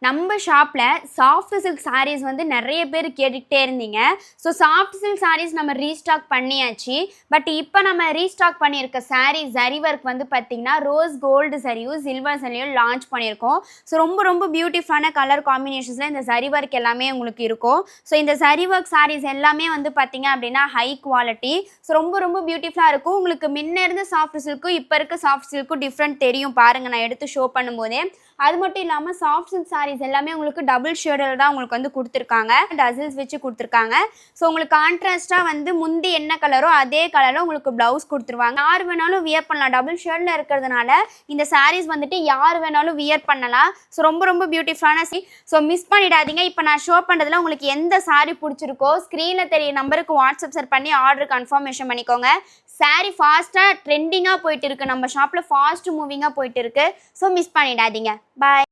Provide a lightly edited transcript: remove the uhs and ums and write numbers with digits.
நம்ம ஷாப்பில் soft silk saris வந்து நிறைய பேர் கேட்டுக்கிட்டே இருந்தீங்க. ஸோ சாஃப்ட் சில்க் சாரீஸ் நம்ம ரீஸ்டாக் பண்ணியாச்சு. பட் இப்போ நம்ம ரீஸ்டாக் பண்ணியிருக்க சாரீ ஜரி ஒர்க் வந்து பார்த்திங்கன்னா ரோஸ் கோல்டு சரியும் சில்வர் சரியும் லான்ச் பண்ணியிருக்கோம். ஸோ ரொம்ப ரொம்ப பியூட்டிஃபுல்லான கலர் காம்பினேஷன்ஸில் இந்த ஜரி ஒர்க் எல்லாமே உங்களுக்கு இருக்கும். ஸோ இந்த ஜரி ஒர்க் சாரீஸ் எல்லாமே வந்து பார்த்திங்க அப்படின்னா ஹை குவாலிட்டி. ஸோ ரொம்ப ரொம்ப பியூட்டிஃபுல்லாக இருக்கும். உங்களுக்கு முன்ன இருந்த சாஃப்ட் சில்க்கும் இப்போ இருக்க சாஃப்ட் சில்க்கும் டிஃப்ரெண்ட் தெரியும் பாருங்கள், நான் எடுத்து ஷோ பண்ணும்போதே. அது மட்டும் இல்லாமல் சாஃப்ட் சில்க் சாரீஸ் எல்லாமே உங்களுக்கு டபுள் ஷேடில் தான் உங்களுக்கு வந்து கொடுத்துருக்காங்க, டசில்ஸ் வச்சு கொடுத்துருக்காங்க. ஸோ உங்களுக்கு கான்ட்ராஸ்ட்டாக வந்து முந்தி என்ன கலரோ அதே கலரில் உங்களுக்கு ப்ளவுஸ் கொடுத்துருவாங்க. யார் வேணாலும் வியர் பண்ணலாம், டபுள் ஷேடில் இருக்கிறதுனால இந்த சாரீஸ் வந்துட்டு யார் வேணாலும் வியர் பண்ணலாம். ஸோ ரொம்ப ரொம்ப பியூட்டிஃபுல்லான ஸோ மிஸ் பண்ணிடாதீங்க. இப்போ நான் ஷோ பண்ணுறதுல உங்களுக்கு எந்த சாரீ பிடிச்சிருக்கோ ஸ்க்ரீனில் தெரிய நம்பருக்கு வாட்ஸ்அப் சென்ட் பண்ணி ஆர்டர் கன்ஃபர்மேஷன் பண்ணிக்கோங்க. சாரீ ஃபாஸ்ட்டாக ட்ரெண்டிங்காக போயிட்டு இருக்குது, நம்ம ஷாப்பில் ஃபாஸ்ட் மூவிங்காக போயிட்டு இருக்குது. ஸோ மிஸ் பண்ணிடாதீங்க. பாய்.